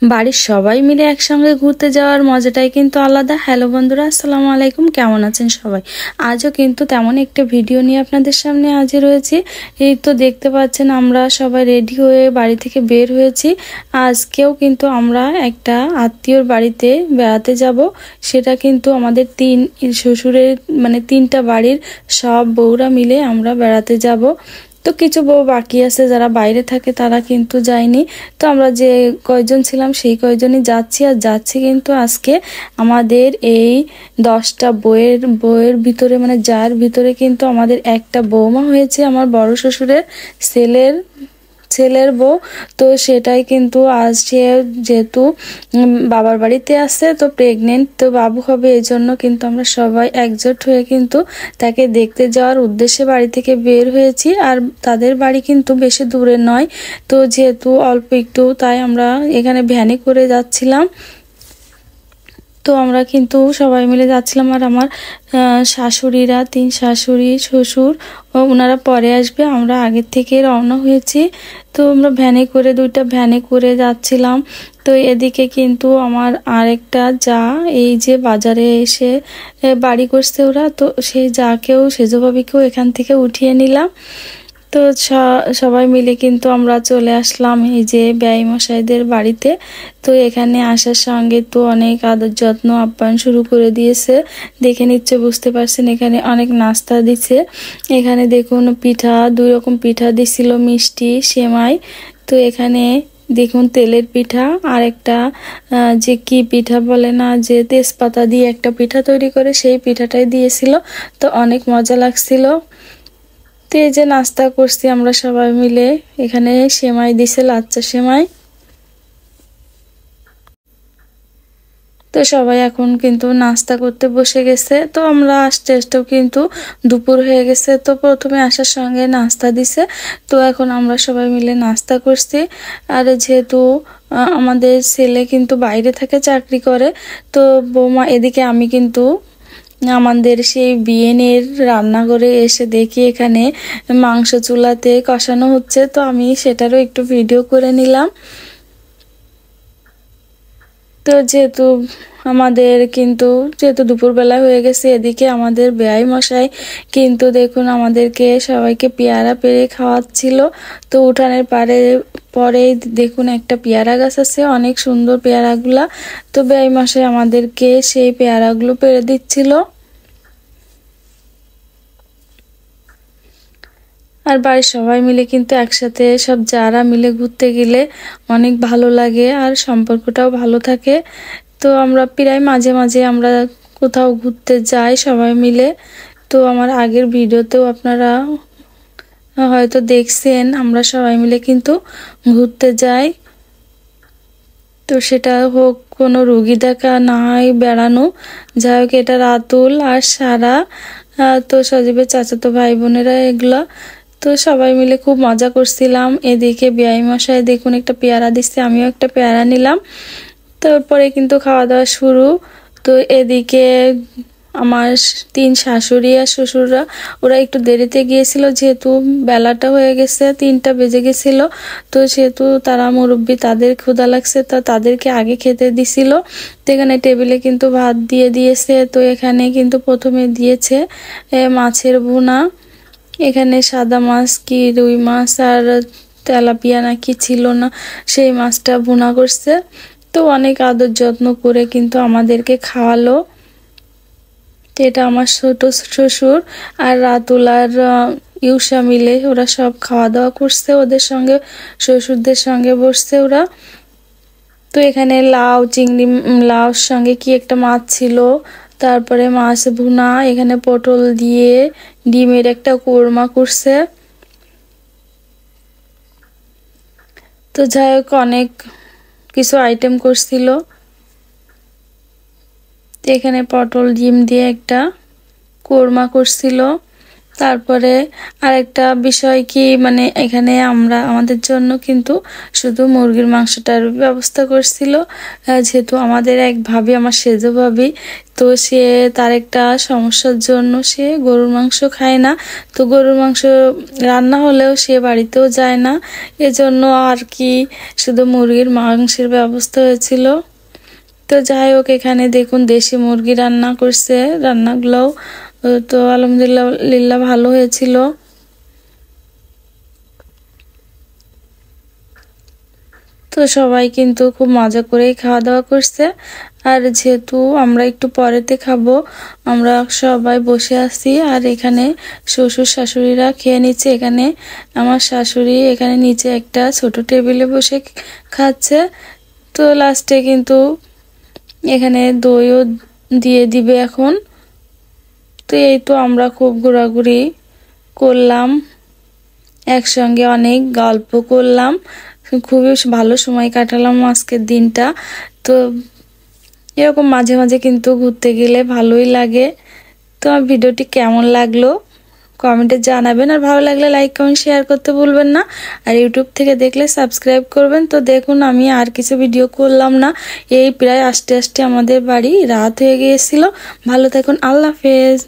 বাড়ির সবাই মিলে একসঙ্গে ঘুরতে যাওয়ার মজাটাই কিন্তু আলাদা। হ্যালো বন্ধুরা, আসসালামু আলাইকুম, কেমন আছেন সবাই? আজও কিন্তু তেমন একটা ভিডিও নিয়ে আপনাদের সামনে হাজির হয়েছি। এই তো দেখতে পাচ্ছেন আমরা সবাই রেডি হয়ে বাড়ি থেকে বের হয়েছি। আজকেও কিন্তু আমরা একটা আত্মীয়র বাড়িতে বেড়াতে যাব। সেটা কিন্তু আমাদের শ্বশুরের তিনটা বাড়ির সব বউরা মিলে আমরা বেড়াতে যাব। তো কিছু বউ বাকি আছে যারা বাইরে থাকে, তারা কিন্তু যায়নি। তো আমরা যে কয়জন ছিলাম সেই কয়জনই যাচ্ছি। আর যাচ্ছি কিন্তু আজকে আমাদের এই 10টা বউয়ের ভিতরে, যার ভিতরে কিন্তু আমাদের একটা বৌমা হয়েছে আমার বড় শ্বশুরের ছেলের বউ। তো সেটাই কিন্তু আজ সে যেহেতু বাবার বাড়িতে আছে, তো প্রেগনেন্ট, তো বাবু হবে, এই জন্য কিন্তু আমরা সবাই একজোট হয়ে কিন্তু তাকে দেখতে যাওয়ার উদ্দেশ্যে বাড়ি থেকে বের হয়েছি। আর তাদের বাড়ি কিন্তু বেশি দূরে নয়, তো যেহেতু অল্প একটু, তাই আমরা এখানে ভ্যানে করে যাচ্ছিলাম। তো আমরা কিন্তু সবাই মিলে যাচ্ছিলাম। আর আমার শাশুড়িরা, 3 শাশুড়ি শ্বশুর, ওনারা পরে আসবে, আমরা আগের থেকে রওনা হয়েছি। তো আমরা দুইটা ভ্যানে করে যাচ্ছিলাম। তো এদিকে কিন্তু আমার আরেকটা যা এই যে বাজারে এসে বাড়ি করছে ওরা, তো সেই যাকেও, সেজভাবিকেও এখান থেকে উঠিয়ে নিলাম। তো সবাই মিলে কিন্তু আমরা চলে আসলাম এই যে বেয়াই মশাইদের বাড়িতে। তো এখানে আসার সঙ্গে তো অনেক আদর যত্ন আপ্যায়ন শুরু করে দিয়েছে। দেখে নিচ্ছে, বুঝতে পারছেন, এখানে অনেক নাস্তা দিচ্ছে। এখানে দেখুন পিঠা, 2 রকম পিঠা দিছিল, মিষ্টি, সেমাই। তো এখানে দেখুন তেলের পিঠা, আর একটা যে কি পিঠা বলে না, যে তেজপাতা দিয়ে একটা পিঠা তৈরি করে, সেই পিঠাটাই দিয়েছিল। তো অনেক মজা লাগছিল। তো এই যে নাস্তা করছি আমরা সবাই মিলে। এখানে সেমাই দিছে, লাচ্চা সেমাই। তো সবাই এখন কিন্তু নাস্তা করতে বসে গেছে। তো আমরা আস্তে আস্তেও কিন্তু দুপুর হয়ে গেছে। তো প্রথমে আসার সঙ্গে নাস্তা দিছে, তো এখন আমরা সবাই মিলে নাস্তা করছি। আর যেহেতু আমাদের ছেলে কিন্তু বাইরে থাকে, চাকরি করে, তো বৌমা এদিকে, আমি কিন্তু আমাদের সেই বিয়েনের রান্নাঘরে এসে দেখি এখানে মাংস চুলাতে কষানো হচ্ছে। তো আমি সেটারও একটু ভিডিও করে নিলাম। তো যেহেতু দুপুরবেলা হয়ে গেছে, এদিকে আমাদের বেয়াই মশাই কিন্তু দেখুন আমাদেরকে সবাইকে পেয়ারা পেড়ে খাওয়াচ্ছিল। তো উঠানের পরে দেখুন একটা পেয়ারা গাছ আছে, অনেক সুন্দর পেয়ারাগুলা। তো বেয়াই মশাই আমাদেরকে সেই পেয়ারাগুলো পেড়ে দিচ্ছিল। আর বাড়ির সবাই মিলে কিন্তু একসাথে সব যারা মিলে ঘুরতে গেলে অনেক ভালো লাগে, আর সম্পর্কটাও ভালো থাকে। তো আমরা প্রায় মাঝে মাঝে আমরা কোথাও ঘুরতে যাই সবাই মিলে। তো আমার আগের ভিডিওতেও আপনারা হয়তো দেখছেন, আমরা সবাই মিলে কিন্তু ঘুরতে যাই। তো সেটা হোক কোনো রুগী দেখা, না হয় বেড়ানো, যাই হোক, এটা রাতুল আর সারা, তো সজীবের চাচাতো ভাই বোনেরা এগুলা। তো সবাই মিলে খুব মজা করছিলাম। এদিকে বেয়াই মশাই দেখুন একটা পেয়ারা দিচ্ছে, আমিও একটা পেয়ারা নিলাম। তারপরে কিন্তু খাওয়া দাওয়া শুরু। তো এদিকে আমার 3 শাশুড়ি আর শ্বশুররা, ওরা একটু দেরিতে গিয়েছিল, যেহেতু বেলাটা হয়ে গেছে, 3টা বেজে গেছিল। তো সেহেতু তারা মুরব্বি, তাদের ক্ষুধা লাগছে, তা তাদেরকে আগে খেতে দিছিল। তো এখানে টেবিলে কিন্তু ভাত দিয়ে দিয়েছে। তো এখানে কিন্তু প্রথমে দিয়েছে মাছের ভুনা। এখানে সাদা মাছ, কি রুই মাছ আর তেলাপিয়া নাকি ছিল না, সেই মাছটা ভুনা করছে। তো অনেক আদর যত্ন করে কিন্তু আমাদেরকে খাওয়ালো। এটা আমার ছোট শ্বশুর আর রাতুল আর ইউসা মিলে ওরা সব খাওয়া দাওয়া করছে, ওদের সঙ্গে, শ্বশুরদের সঙ্গে বসছে ওরা। তো এখানে লাউর সঙ্গে কি একটা মাছ ছিল, তারপরে মাছ ভুনা, এখানে পটল দিয়ে ডিমের একটা কোরমা করছে। তো যাই হোক, অনেক কিছু আইটেম করছিল। তো এখানে পটল ডিম দিয়ে একটা কোরমা করছিল। তারপরে আরেকটা বিষয় কি মানে এখানে আমরা আমাদের জন্য কিন্তু শুধু মুরগির মাংসটার ব্যবস্থা করছিল, যেহেতু আমাদের এক ভাবি, আমার সেজ ভাবি, তো সে তার একটা সমস্যার জন্য সে গরুর মাংস খায় না। তো গরুর মাংস রান্না হলেও সে বাড়িতেও যায় না, এজন্য আর কি শুধু মুরগির মাংসের ব্যবস্থা হয়েছিল। তো যাই হোক, এখানে দেখুন দেশি মুরগি রান্না করছে, রান্নাগুলোও তো আলহামদুলিল্লাহ ভালো হয়েছিল। তো সবাই কিন্তু খুব মজা করেই খাওয়া দাওয়া করছে। আর যেহেতু আমরা একটু পরেতে খাবো, আমরা সবাই বসে আছি। আর এখানে শ্বশুর শাশুড়িরা খেয়ে নিচ্ছে। এখানে আমার শাশুড়ি এখানে নিচে একটা ছোট টেবিলে বসে খাচ্ছে। তো লাস্টে কিন্তু এখানে দইও দিয়ে দিবে এখন। তো এই তো আমরা খুব ঘোরাঘুরি করলাম, একসঙ্গে অনেক গল্প করলাম, খুবই ভালো সময় কাটালাম আজকের দিনটা। তো এরকম মাঝে মাঝে কিন্তু ঘুরতে গেলে ভালোই লাগে। তো আমার ভিডিওটি কেমন লাগলো কমেন্টে জানাবেন, আর ভালো লাগলে লাইক কমেন্ট শেয়ার করতে ভুলবেন না। আর ইউটিউব থেকে দেখলে সাবস্ক্রাইব করবেন। তো দেখুন আমি আর কিছু ভিডিও করলাম না, এই প্রায় আস্তে আস্তে আমাদের বাড়ি রাত হয়ে গিয়েছিল। ভালো থাকুন, আল্লাহ হাফেজ।